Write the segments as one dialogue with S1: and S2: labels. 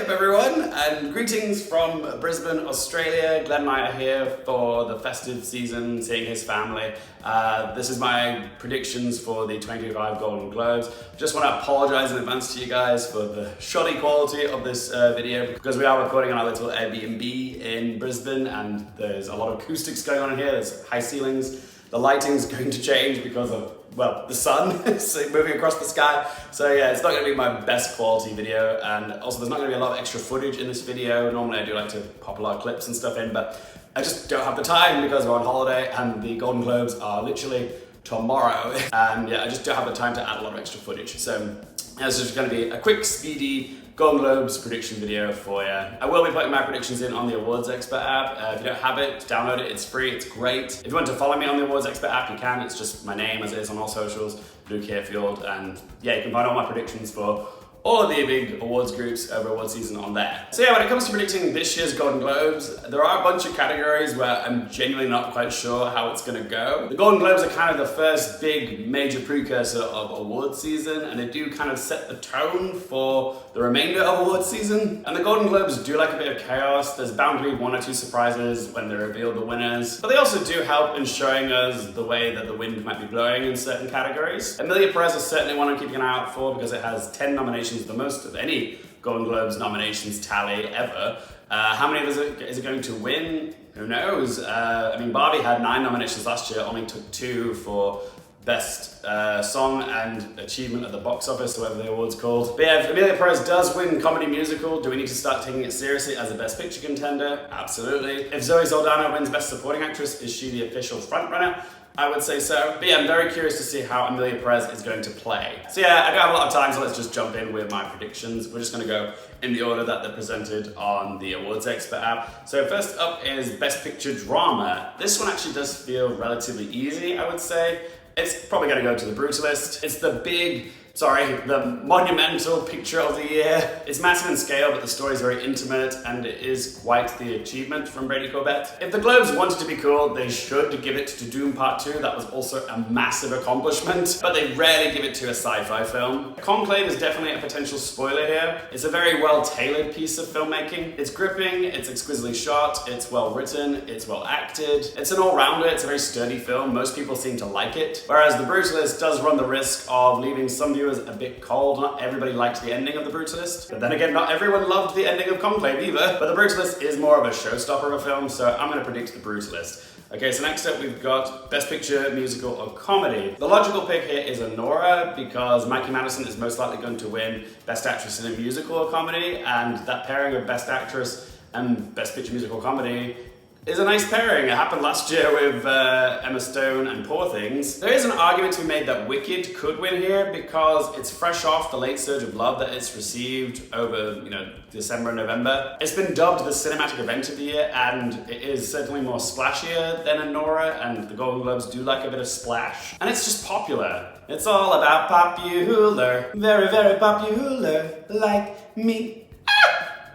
S1: up everyone, and greetings from Brisbane, Australia. Glenn and I are here for the festive season, seeing his family. This is my predictions for the 2025 Golden Globes. Just want to apologise in advance to you guys for the shoddy quality of this video, because we are recording on our little Airbnb in Brisbane and there's a lot of acoustics going on in here. There's high ceilings. The lighting's going to change because of, well, the sun is moving across the sky. So yeah, it's not going to be my best quality video, and also there's not going to be a lot of extra footage in this video. Normally I do like to pop a lot of clips and stuff in, but I just don't have the time because we're on holiday and the Golden Globes are literally tomorrow. And yeah, I just don't have the time to add a lot of extra footage. So this is going to be a quick, speedy Golden Globes prediction video for you. I will be putting my predictions in on the Awards Expert app. If you don't have it, download it, it's free, it's great. If you want to follow me on the Awards Expert app, you can. It's just my name as it is on all socials, Luke Hayfield, and yeah, you can find all my predictions for all of the big awards groups over award season on there. So yeah, when it comes to predicting this year's Golden Globes, there are a bunch of categories where I'm genuinely not quite sure how it's gonna go. The Golden Globes are kind of the first big major precursor of award season, and they do kind of set the tone for the remainder of award season. And the Golden Globes do like a bit of chaos. There's bound to be one or two surprises when they reveal the winners, but they also do help in showing us the way that the wind might be blowing in certain categories. Amelia Perez is certainly one I'm keeping an eye out for because it has 10 nominations, the most of any Golden Globes nominations tally ever. How many of those is it going to win? Who knows? I mean, Barbie had 9 nominations last year, only took 2 for Best Song and Achievement at the box office, whatever the award's called. But yeah, if Amelia Perez does win Comedy Musical, do we need to start taking it seriously as a Best Picture contender? Absolutely. If Zoe Saldana wins Best Supporting Actress, is she the official frontrunner? I would say so. But yeah, I'm very curious to see how Amelia Perez is going to play. So yeah, I don't have a lot of time, so let's just jump in with my predictions. We're just gonna go in the order that they're presented on the Awards Expert app. So first up is Best Picture Drama. This one actually does feel relatively easy, I would say. It's probably gonna go to The Brutalist. It's the monumental picture of the year. It's massive in scale, but the story is very intimate, and it is quite the achievement from Brady Corbett. If the Globes wanted to be cool, they should give it to Doom Part 2. That was also a massive accomplishment, but they rarely give it to a sci-fi film. Conclave is definitely a potential spoiler here. It's a very well-tailored piece of filmmaking. It's gripping, it's exquisitely shot, it's well-written, it's well-acted. It's an all-rounder, it's a very sturdy film. Most people seem to like it. Whereas The Brutalist does run the risk of leaving some viewers a bit cold. Not everybody liked the ending of The Brutalist, but then again, not everyone loved the ending of Conclave either. But The Brutalist is more of a showstopper of a film, so I'm gonna predict The Brutalist. Okay, so next up we've got Best Picture, Musical or Comedy. The logical pick here is Anora, because Mikey Madison is most likely going to win Best Actress in a Musical or Comedy, and that pairing of Best Actress and Best Picture, Musical or Comedy is a nice pairing. It happened last year with Emma Stone and Poor Things. There is an argument to be made that Wicked could win here because it's fresh off the late surge of love that it's received over, December and November. It's been dubbed the cinematic event of the year, and it is certainly more splashier than Anora, and the Golden Globes do like a bit of splash. And it's just popular. It's all about popular, very, very popular, like me.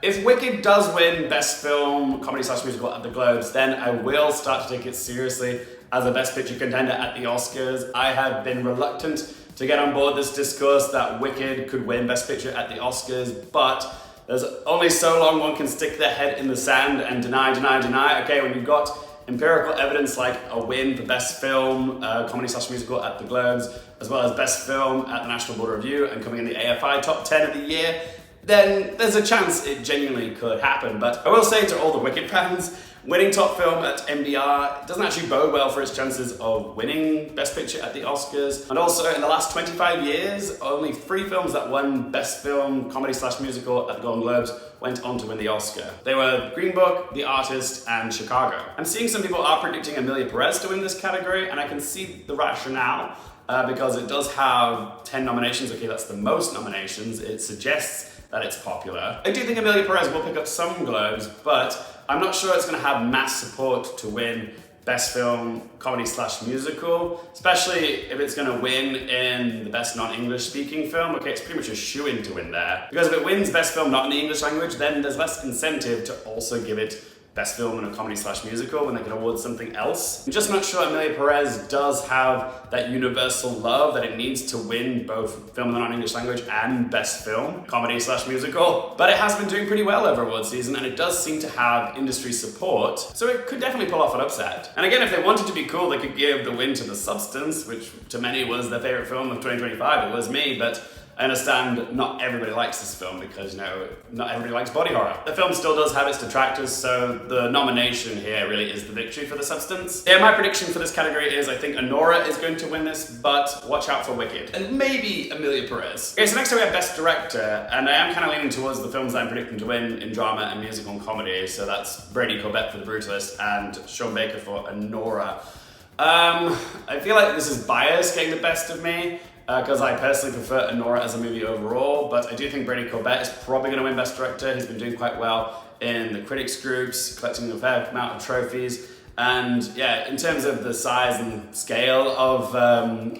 S1: If Wicked does win Best Film, Comedy/Musical at the Globes, then I will start to take it seriously as a Best Picture contender at the Oscars. I have been reluctant to get on board this discourse that Wicked could win Best Picture at the Oscars, but there's only so long one can stick their head in the sand and deny. Okay, when you've got empirical evidence like a win for Best Film, Comedy/Musical at the Globes, as well as Best Film at the National Board of Review and coming in the AFI top 10 of the year, then there's a chance it genuinely could happen. But I will say to all the Wicked fans, winning top film at MBR doesn't actually bode well for its chances of winning Best Picture at the Oscars. And also, in the last 25 years, only 3 films that won Best Film, Comedy/Musical at the Golden Globes went on to win the Oscar. They were Green Book, The Artist, and Chicago. I'm seeing some people are predicting Amelia Perez to win this category, and I can see the rationale because it does have 10 nominations. Okay, that's the most nominations. It suggests that it's popular. I do think Amelia Perez will pick up some Globes, but I'm not sure it's going to have mass support to win Best Film, Comedy/Musical, especially if it's going to win in the Best Non-English Speaking Film. Okay, it's pretty much a shoo-in to win there. Because if it wins Best Film not in the English language, then there's less incentive to also give it Best Film in a Comedy/Musical when they could award something else. I'm just not sure Emilia Perez does have that universal love that it needs to win both Film in the Non-English Language and Best Film, Comedy/Musical. But it has been doing pretty well over award season, and it does seem to have industry support, so it could definitely pull off an upset. And again, if they wanted to be cool, they could give the win to The Substance, which to many was their favorite film of 2025. It was me, but I understand not everybody likes this film because, you know, not everybody likes body horror. The film still does have its detractors, so the nomination here really is the victory for The Substance. Yeah, my prediction for this category is I think Anora is going to win this, but watch out for Wicked. And maybe Emilia Perez. Okay, so next we have Best Director, and I am kind of leaning towards the films that I'm predicting to win in drama and musical and comedy, so that's Brady Corbett for The Brutalist and Sean Baker for Anora. I feel like this is bias getting the best of me, because I personally prefer Anora as a movie overall, but I do think Brady Corbett is probably going to win Best Director. He's been doing quite well in the critics groups, collecting a fair amount of trophies, and yeah, in terms of the size and scale of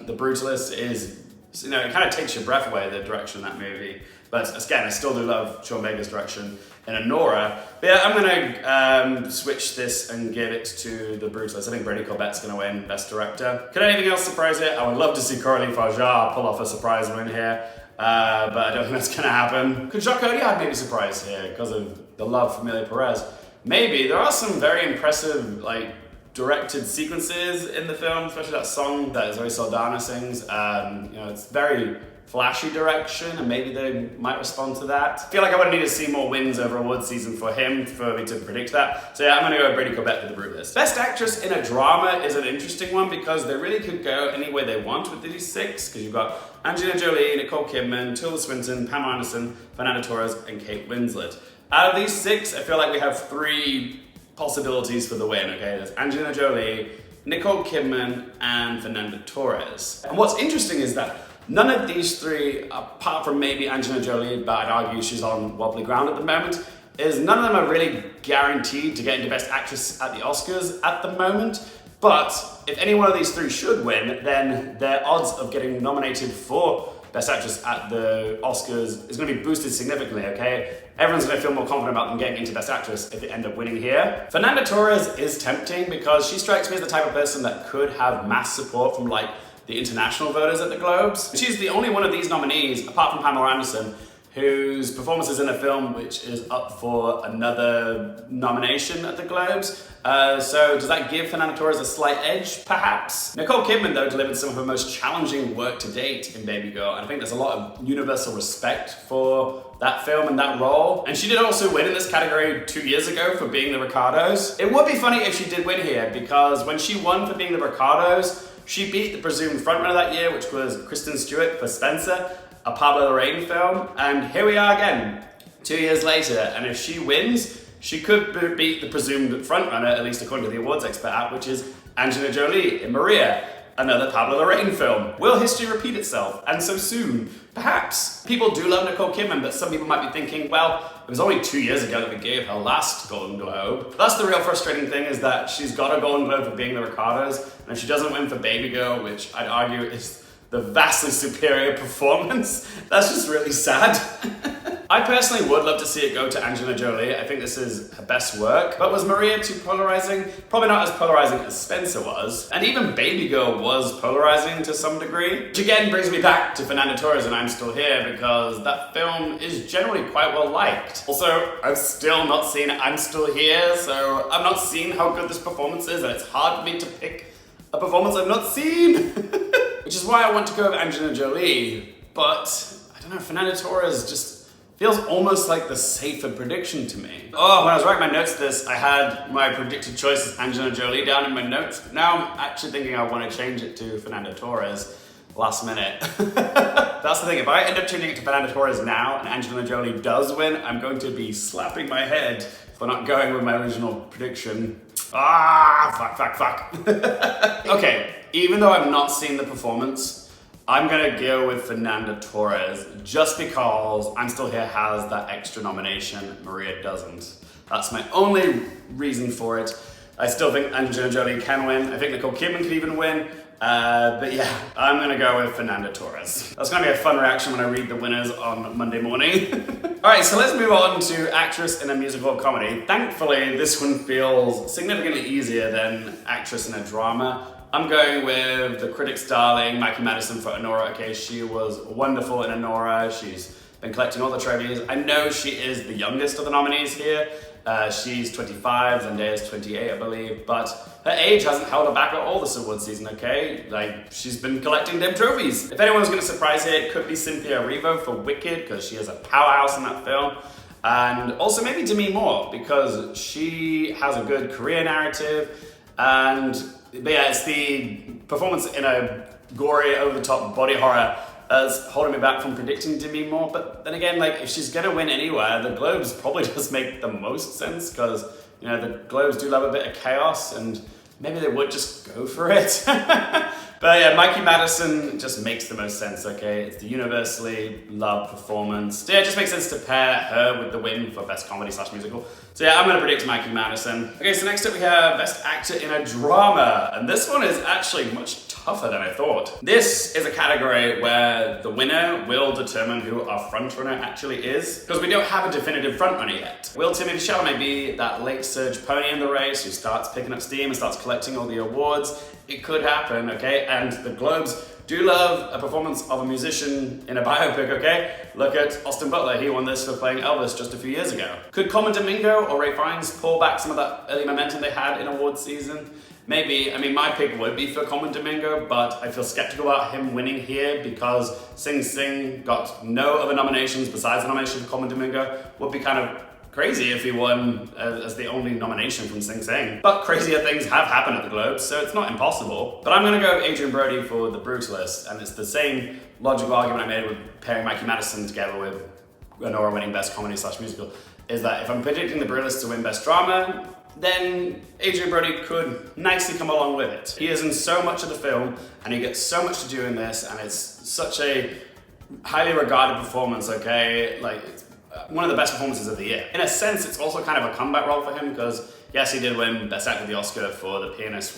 S1: The Brutalist is, you know, it kind of takes your breath away, the direction of that movie. But again, I still do love Sean Baker's direction in Anora. But yeah, I'm gonna switch this and give it to The Brutalist. I think Brady Corbett's gonna win Best Director. Could anything else surprise it? I would love to see Coralie Farjar pull off a surprise win here, but I don't think that's gonna happen. Could Jacques Audiard maybe surprise here because of the love for Emilia Perez? Maybe. There are some very impressive, like, directed sequences in the film, especially that song that Zoe Saldana sings. You know, it's very flashy direction, and maybe they might respond to that. I feel like I would need to see more wins over award season for him for me to predict that. So yeah, I'm gonna go with Brady Corbett for The Brutalist. Best Actress in a Drama is an interesting one because they really could go any way they want with these six, because you've got Angelina Jolie, Nicole Kidman, Tilda Swinton, Pamela Anderson, Fernanda Torres, and Kate Winslet. Out of these six, I feel like we have three possibilities for the win, okay? There's Angelina Jolie, Nicole Kidman, and Fernanda Torres. And what's interesting is that none of these three, apart from maybe Angelina Jolie, but I'd argue she's on wobbly ground at the moment, is none of them are really guaranteed to get into Best Actress at the Oscars at the moment. But if any one of these three should win, then their odds of getting nominated for Best Actress at the Oscars is going to be boosted significantly, okay? Everyone's going to feel more confident about them getting into Best Actress if they end up winning here. Fernanda Torres is tempting because she strikes me as the type of person that could have mass support from, like, the international voters at the Globes. She's the only one of these nominees, apart from Pamela Anderson, whose performance is in a film which is up for another nomination at the Globes. So does that give Fernanda Torres a slight edge, perhaps? Nicole Kidman, though, delivered some of her most challenging work to date in Baby Girl, and I think there's a lot of universal respect for that film and that role. And she did also win in this category 2 years ago for Being the Ricardos. It would be funny if she did win here, because when she won for Being the Ricardos, she beat the presumed frontrunner that year, which was Kristen Stewart for Spencer, a Pablo Larraín film, and here we are again, 2 years later, and if she wins, she could beat the presumed frontrunner, at least according to the awards expert app, which is Angelina Jolie in Maria, another Pablo Larraín film. Will history repeat itself, and so soon? Perhaps. People do love Nicole Kidman, but some people might be thinking, well, it was only 2 years ago that we gave her last Golden Globe. That's the real frustrating thing, is that she's got a Golden Globe for Being the Ricardos, and if she doesn't win for Baby Girl, which I'd argue is the vastly superior performance, that's just really sad. I personally would love to see it go to Angelina Jolie. I think this is her best work. But was Maria too polarizing? Probably not as polarizing as Spencer was. And even Baby Girl was polarizing to some degree. Which again brings me back to Fernanda Torres and I'm Still Here, because that film is generally quite well liked. Also, I've still not seen I'm Still Here, so I've not seen how good this performance is, and it's hard for me to pick a performance I've not seen. Which is why I want to go with Angelina Jolie. But I don't know, Fernanda Torres just feels almost like the safer prediction to me. Oh, when I was writing my notes to this, I had my predicted choice as Angelina Jolie down in my notes. Now I'm actually thinking I want to change it to Fernanda Torres last minute. That's the thing, if I end up changing it to Fernanda Torres now and Angelina Jolie does win, I'm going to be slapping my head for not going with my original prediction. Fuck. Okay, even though I've not seen the performance, I'm gonna go with Fernanda Torres just because I'm Still Here has that extra nomination, Maria doesn't. That's my only reason for it. I still think Angelina Jolie can win. I think Nicole Kidman could even win, But yeah, I'm gonna go with Fernando Torres. That's gonna be a fun reaction when I read the winners on Monday morning. Alright, so let's move on to actress in a musical comedy. Thankfully, this one feels significantly easier than actress in a drama. I'm going with the critics' darling, Mikey Madison for Anora. Okay, she was wonderful in Anora. She's been collecting all the trophies. I know she is the youngest of the nominees here. She's 25, Zendaya's 28, I believe, but her age hasn't held her back at all this award season, okay? Like, she's been collecting them trophies. If anyone's gonna surprise here, it could be Cynthia Erivo for Wicked, because she is a powerhouse in that film. And also maybe Demi Moore, because she has a good career narrative. But yeah, it's the performance in a gory, over-the-top body horror as holding me back from predicting Demi Moore. But then again, like, if she's gonna win anywhere, the Globes probably just make the most sense, because, you know, the Globes do love a bit of chaos, and maybe they would just go for it. But yeah, Mikey Madison just makes the most sense, okay? It's the universally loved performance. Yeah, it just makes sense to pair her with the win for Best Comedy / Musical. So yeah, I'm gonna predict Mikey Madison. Okay, so next up we have Best Actor in a Drama. And this one is actually much tougher than I thought. This is a category where the winner will determine who our frontrunner actually is, because we don't have a definitive frontrunner yet. Will Timothee Chalamet be that late surge pony in the race who starts picking up steam and starts collecting all the awards? It could happen, okay? And the Globes do love a performance of a musician in a biopic, okay? Look at Austin Butler, he won this for playing Elvis just a few years ago. Could Coleman Domingo or Ray Fiennes pull back some of that early momentum they had in awards season? Maybe. I mean, my pick would be for Coleman Domingo, but I feel skeptical about him winning here because Sing Sing got no other nominations besides the nomination for Coleman Domingo. Would be kind of crazy if he won as the only nomination from Sing Sing. But crazier things have happened at the Globes, so it's not impossible. But I'm gonna go Adrian Brody for The Brutalist, and it's the same logical argument I made with pairing Mikey Madison together with Anora winning Best Comedy / Musical, is that if I'm predicting The Brutalist to win Best Drama, then Adrian Brody could nicely come along with it. He is in so much of the film, and he gets so much to do in this, and it's such a highly regarded performance, okay? Like, it's one of the best performances of the year. In a sense, it's also kind of a comeback role for him, because yes, he did win Best Actor at the Oscar for The Pianist,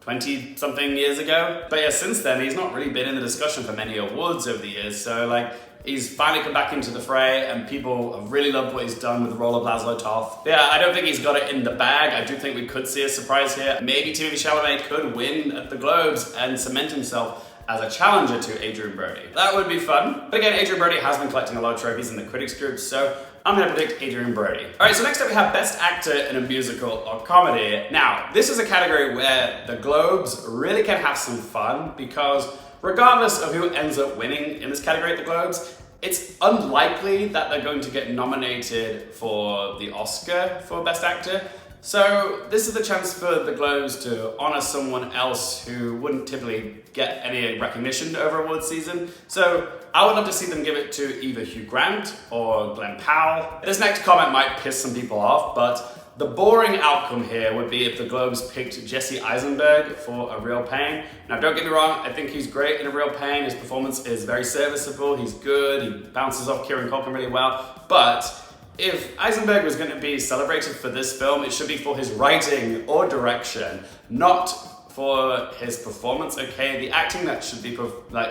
S1: 20-something years ago? But yeah, since then, he's not really been in the discussion for many awards over the years, so like, he's finally come back into the fray, and people have really loved what he's done with the role of Laszlo Toth. Yeah, I don't think he's got it in the bag. I do think we could see a surprise here. Maybe Timothée Chalamet could win at the Globes and cement himself as a challenger to Adrian Brody. That would be fun. But again, Adrian Brody has been collecting a lot of trophies in the critics group, so I'm gonna predict Adrian Brody. All right, so next up we have Best Actor in a Musical or Comedy. Now, this is a category where the Globes really can have some fun, because regardless of who ends up winning in this category at the Globes, it's unlikely that they're going to get nominated for the Oscar for Best Actor. So this is the chance for the Globes to honor someone else who wouldn't typically get any recognition over award season. So I would love to see them give it to either Hugh Grant or Glenn Powell. This next comment might piss some people off, but the boring outcome here would be if the Globes picked Jesse Eisenberg for A Real Pain. Now, don't get me wrong, I think he's great in A Real Pain. His performance is very serviceable, he's good, he bounces off Kieran Culkin really well, but if Eisenberg was going to be celebrated for this film, it should be for his writing or direction, not for his performance, okay? The acting that should be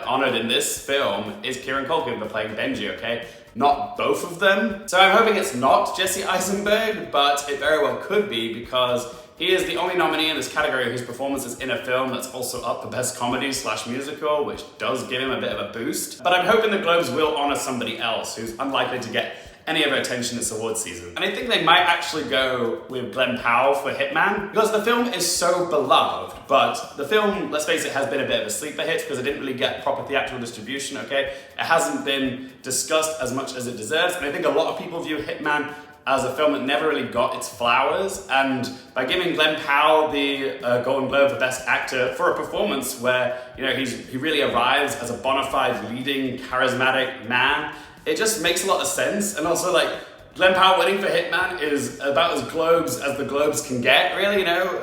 S1: honored in this film is Kieran Culkin for playing Benji, okay? Not both of them. So I'm hoping it's not Jesse Eisenberg, but it very well could be, because he is the only nominee in this category whose performance is in a film that's also up for Best Comedy / Musical, which does give him a bit of a boost. But I'm hoping the Globes will honor somebody else who's unlikely to get any of our attention this award season. And I think they might actually go with Glenn Powell for Hitman, because the film is so beloved, but the film, let's face it, has been a bit of a sleeper hit because it didn't really get proper theatrical distribution, okay? It hasn't been discussed as much as it deserves, and I think a lot of people view Hitman as a film that never really got its flowers, and by giving Glenn Powell the Golden Globe for Best Actor for a performance where, you know, he really arrives as a bona fide leading charismatic man, it just makes a lot of sense. And also, like, Glenn Powell winning for Hitman is about as Globes as the Globes can get, really, you know?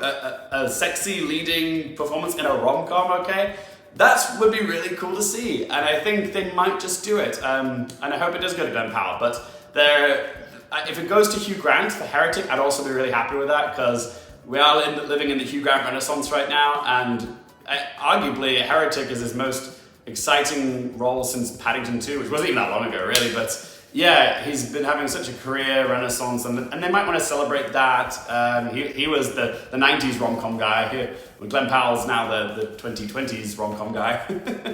S1: A sexy leading performance in a rom-com, okay? That would be really cool to see, and I think they might just do it. And I hope it does go to Glenn Powell, but if it goes to Hugh Grant for Heretic, I'd also be really happy with that, because we are living in the Hugh Grant renaissance right now, and Arguably, Heretic is his most exciting role since Paddington 2, which wasn't even that long ago, really, but yeah, he's been having such a career renaissance, and they might want to celebrate that. He was the 90s rom-com guy. Glenn Powell's now the 2020s rom-com guy.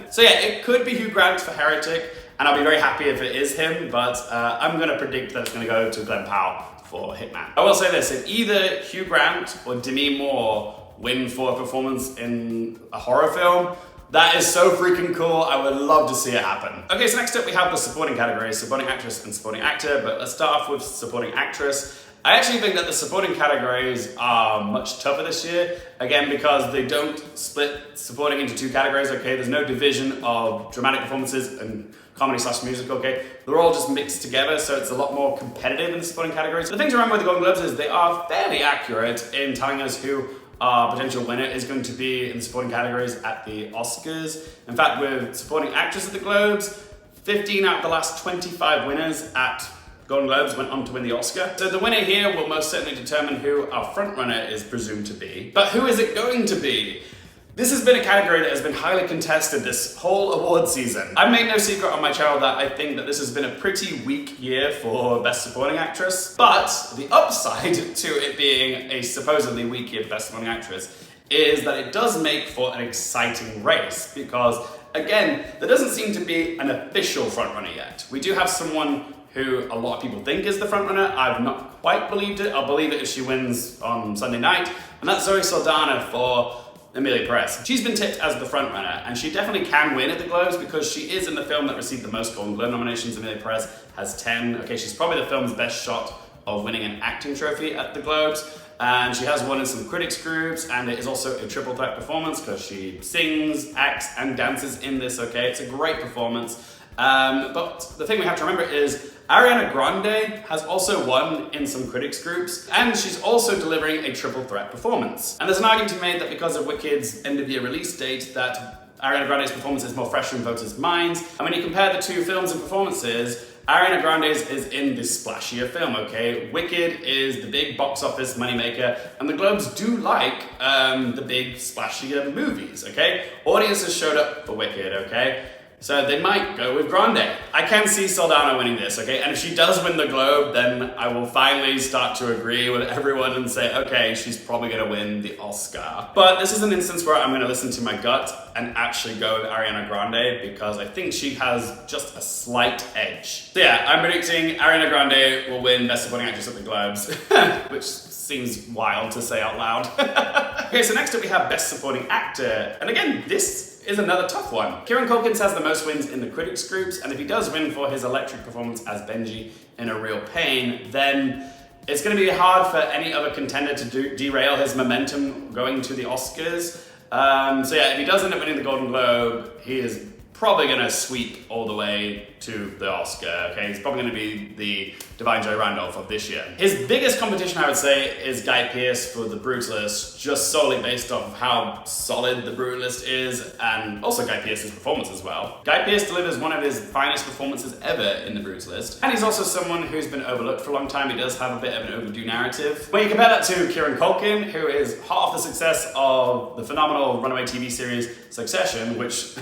S1: So yeah, it could be Hugh Grant for Heretic, and I'll be very happy if it is him, but I'm going to predict that it's going to go to Glenn Powell for Hitman. I will say this, if either Hugh Grant or Demi Moore win for a performance in a horror film, that is so freaking cool. I would love to see it happen. Okay, so next up we have the supporting categories, supporting actress and supporting actor, but let's start off with supporting actress. I actually think that the supporting categories are much tougher this year, again, because they don't split supporting into two categories, okay? There's no division of dramatic performances and comedy/musical, okay? They're all just mixed together, so it's a lot more competitive in the supporting categories. The thing to remember with the Golden Globes is they are fairly accurate in telling us who our potential winner is going to be in the supporting categories at the Oscars. In fact, with supporting actress at the Globes, 15 out of the last 25 winners at Golden Globes went on to win the Oscar. So the winner here will most certainly determine who our frontrunner is presumed to be. But who is it going to be? This has been a category that has been highly contested this whole award season. I've made no secret on my channel that I think that this has been a pretty weak year for Best Supporting Actress, but the upside to it being a supposedly weak year for Best Supporting Actress is that it does make for an exciting race, because again, there doesn't seem to be an official frontrunner yet. We do have someone who a lot of people think is the frontrunner. I've not quite believed it. I'll believe it if she wins on Sunday night, and that's Zoe Saldana for Emilia Perez. She's been tipped as the frontrunner, and she definitely can win at the Globes because she is in the film that received the most Golden Globe nominations. Emilia Perez has 10. Okay, she's probably the film's best shot of winning an acting trophy at the Globes, and she has won in some critics groups, and it is also a triple threat performance because she sings, acts, and dances in this, okay? It's a great performance. But the thing we have to remember is Ariana Grande has also won in some critics groups, and she's also delivering a triple threat performance. And there's an argument to be made that because of Wicked's end of year release date, that Ariana Grande's performance is more fresh in voters' minds. And when you compare the two films and performances, Ariana Grande's is in the splashier film, okay? Wicked is the big box office moneymaker, and the Globes do like the big splashier movies, okay? Audiences showed up for Wicked, okay? So they might go with Grande. I can see Saldana winning this, okay? And if she does win the Globe, then I will finally start to agree with everyone and say, okay, she's probably gonna win the Oscar. But this is an instance where I'm gonna listen to my gut and actually go with Ariana Grande because I think she has just a slight edge. So yeah, I'm predicting Ariana Grande will win Best Supporting Actress at the Globes, which seems wild to say out loud. Okay, so next up we have Best Supporting Actor. And again, this is another tough one. Kieran Culkin has the most wins in the critics groups, and if he does win for his electric performance as Benji in A Real Pain, then it's gonna be hard for any other contender to derail his momentum going to the Oscars. So yeah, if he does end up winning the Golden Globe, he is probably gonna sweep all the way to the Oscar, okay? He's probably gonna be the Divine Joy Randolph of this year. His biggest competition, I would say, is Guy Pearce for The Brutalist, just solely based off of how solid The Brutalist is, and also Guy Pearce's performance as well. Guy Pearce delivers one of his finest performances ever in The Brutalist, and he's also someone who's been overlooked for a long time. He does have a bit of an overdue narrative. When you compare that to Kieran Culkin, who is hot off the success of the phenomenal runaway TV series Succession, which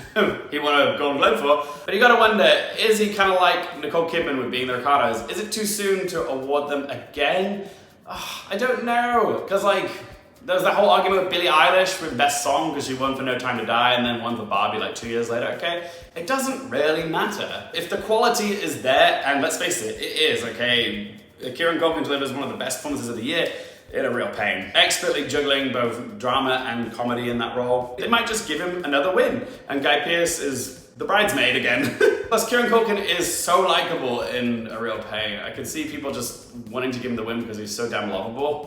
S1: he won a Golden Globe for, but you gotta wonder, is he kind of like Nicole Kidman with Being the Ricardos? Is it too soon to award them again? I don't know, because like, there's that whole argument with Billie Eilish with Best Song because she won for No Time to Die and then won for Barbie like 2 years later, okay? It doesn't really matter. If the quality is there, and let's face it, it is, okay? Kieran Culkin delivers one of the best performances of the year in A Real Pain. Expertly juggling both drama and comedy in that role. They might just give him another win, and Guy Pearce is the bridesmaid again. Plus, Kieran Culkin is so likable in A Real Pain. I could see people just wanting to give him the win because he's so damn lovable.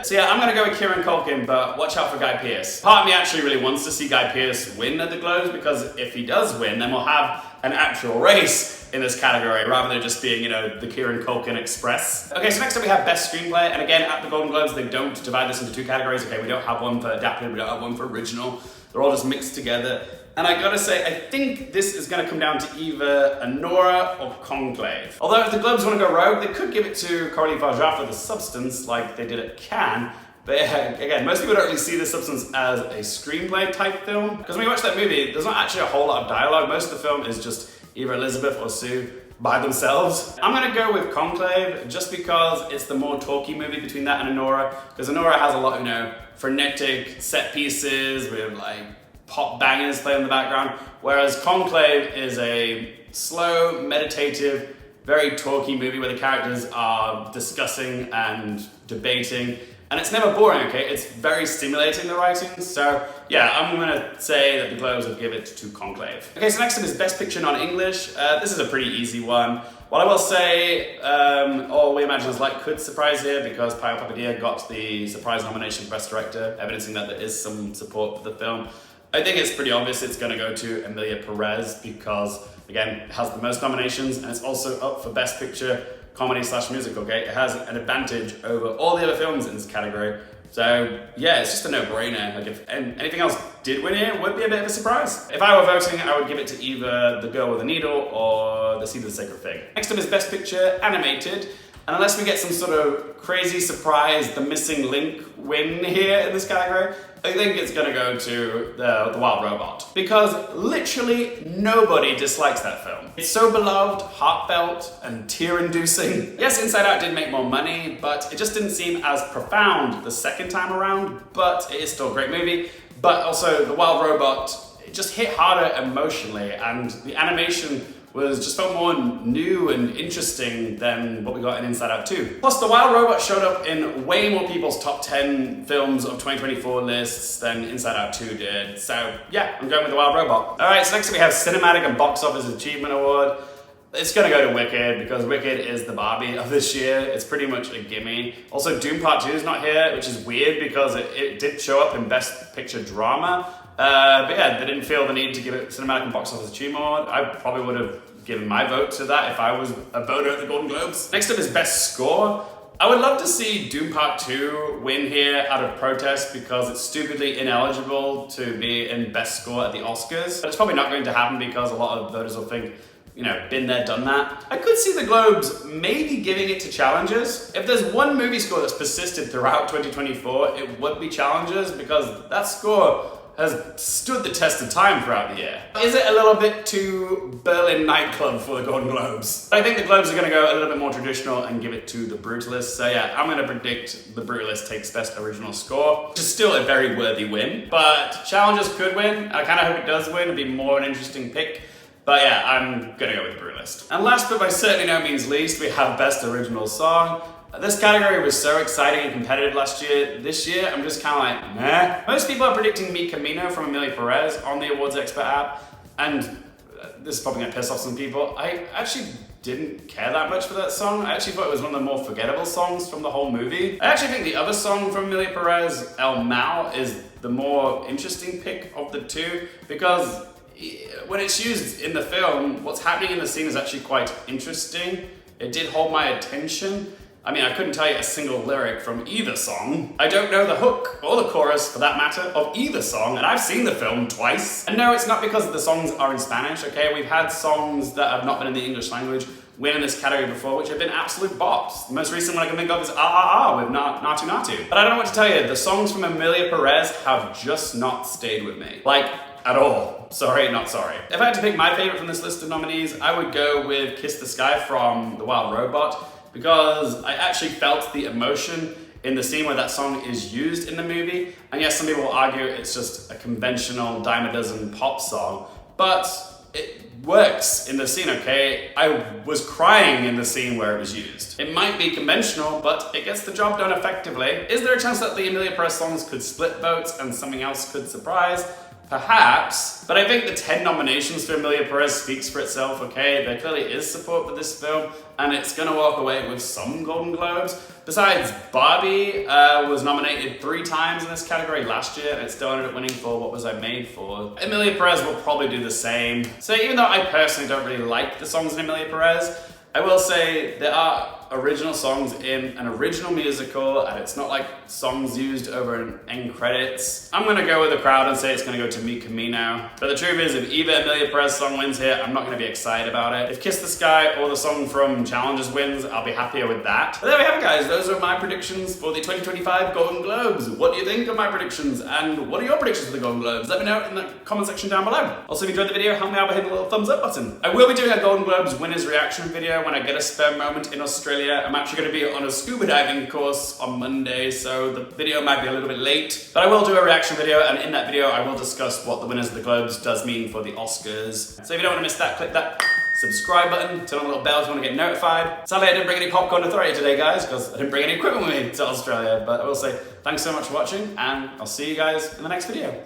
S1: So yeah, I'm gonna go with Kieran Culkin, but watch out for Guy Pearce. Part of me actually really wants to see Guy Pearce win at the Globes, because if he does win, then we'll have an actual race in this category rather than just being, you know, the Kieran Culkin Express. Okay, so next up we have Best Screenplay, and again, at the Golden Globes, they don't divide this into two categories. Okay, we don't have one for adapted, we don't have one for original. They're all just mixed together. And I gotta say, I think this is gonna come down to either Anora or Conclave. Although if the Globes wanna go rogue, they could give it to Coralie Farjar for The Substance, like they did at Cannes, But yeah, again, most people don't really see this substance as a screenplay type film, because when you watch that movie, there's not actually a whole lot of dialogue. Most of the film is just either Elizabeth or Sue by themselves. I'm gonna go with Conclave just because it's the more talky movie between that and Anora, because Anora has a lot of, frenetic set pieces with like pop bangers playing in the background, whereas Conclave is a slow, meditative, very talky movie where the characters are discussing and debating, and it's never boring, okay? It's very stimulating, the writing. So yeah, I'm gonna say that the Globes will give it to Conclave. Okay, so next up is Best Picture non-English. This is a pretty easy one. What I will say, All We Imagine Is Light could surprise here because Payo Papadilla got the surprise nomination for Best Director, evidencing that there is some support for the film. I think it's pretty obvious it's gonna go to Emilia Perez because, again, it has the most nominations and it's also up for Best Picture comedy/musical, okay? It has an advantage over all the other films in this category. So yeah, it's just a no-brainer. Like if anything else did win here, it would be a bit of a surprise. If I were voting, I would give it to either The Girl with the Needle or The Seed of the Sacred Fig. Next up is Best Picture Animated. And unless we get some sort of crazy surprise, The Missing Link win here in this category, I think it's gonna go to the Wild Robot. Because literally nobody dislikes that film. It's so beloved, heartfelt, and tear-inducing. Yes, Inside Out did make more money, but it just didn't seem as profound the second time around, but it is still a great movie. But also, The Wild Robot, it just hit harder emotionally, and the animation just felt more new and interesting than what we got in Inside Out 2. Plus, The Wild Robot showed up in way more people's top 10 films of 2024 lists than Inside Out 2 did. So yeah, I'm going with The Wild Robot. All right, so next we have Cinematic and Box Office Achievement Award. It's gonna go to Wicked because Wicked is the Barbie of this year. It's pretty much a gimme. Also, Doom Part 2 is not here, which is weird because it did show up in Best Picture Drama. But yeah, they didn't feel the need to give it Cinematic and Box Office Achievement Award. I probably would have given my vote to that if I was a voter at the Golden Globes. Next up is Best Score. I would love to see Doom Part 2 win here out of protest because it's stupidly ineligible to be in Best Score at the Oscars. But it's probably not going to happen because a lot of voters will think, been there, done that. I could see the Globes maybe giving it to Challengers. If there's one movie score that's persisted throughout 2024, it would be Challengers because that score has stood the test of time throughout the year. Is it a little bit too Berlin nightclub for the Golden Globes? I think the Globes are gonna go a little bit more traditional and give it to The Brutalist. So yeah, I'm gonna predict The Brutalist takes Best Original Score, which is still a very worthy win, but Challengers could win. I kinda hope it does win, it'd be more an interesting pick. But yeah, I'm gonna go with The Brutalist. And last but by certainly no means least, we have Best Original Song. This category was so exciting and competitive last year. This year, I'm just kind of like, meh. Most people are predicting Mi Camino from Emilia Perez on the Awards Expert app, and this is probably gonna piss off some people. I actually didn't care that much for that song. I actually thought it was one of the more forgettable songs from the whole movie. I actually think the other song from Emilia Perez, El Mal, is the more interesting pick of the two, because when it's used in the film, what's happening in the scene is actually quite interesting. It did hold my attention. I mean, I couldn't tell you a single lyric from either song. I don't know the hook, or the chorus for that matter, of either song, and I've seen the film twice. And no, it's not because the songs are in Spanish, okay? We've had songs that have not been in the English language win in this category before, which have been absolute bops. The most recent one I can think of is Ah Ah Ah with Natu Natu. But I don't know what to tell you, the songs from Emilia Perez have just not stayed with me. Like, at all. Sorry, not sorry. If I had to pick my favorite from this list of nominees, I would go with Kiss the Sky from The Wild Robot, because I actually felt the emotion in the scene where that song is used in the movie. And yes, some people will argue it's just a conventional dime a dozen pop song, but it works in the scene, okay? I was crying in the scene where it was used. It might be conventional, but it gets the job done effectively. Is there a chance that the Emilia Perez songs could split votes and something else could surprise? Perhaps, but I think the 10 nominations for Emilia Perez speaks for itself, okay? There clearly is support for this film, and it's gonna walk away with some Golden Globes. Besides, Barbie was nominated 3 times in this category last year, and it still ended up winning for What Was I Made For. Emilia Perez will probably do the same. So even though I personally don't really like the songs in Emilia Perez, I will say there are original songs in an original musical, and it's not like songs used over an end credits, I'm gonna go with the crowd and say it's gonna go to Mi Camino. But the truth is, if either Emilia Perez song wins here, I'm not gonna be excited about it. If Kiss the Sky or the song from Challenges wins, I'll be happier with that. But there we have it, guys. Those are my predictions for the 2025 Golden Globes. What do you think of my predictions, and what are your predictions for the Golden Globes? Let me know in the comment section down below. Also, if you enjoyed the video, help me out by hitting the little thumbs up button. I will be doing a Golden Globes winners reaction video when I get a spare moment in Australia. I'm actually going to be on a scuba diving course on Monday, so the video might be a little bit late. But I will do a reaction video, and in that video I will discuss what the winners of the Globes does mean for the Oscars. So if you don't want to miss that, click that subscribe button, turn on the little bell if you want to get notified. Sadly, I didn't bring any popcorn to throw you today, guys, because I didn't bring any equipment with me to Australia. But I will say thanks so much for watching, and I'll see you guys in the next video.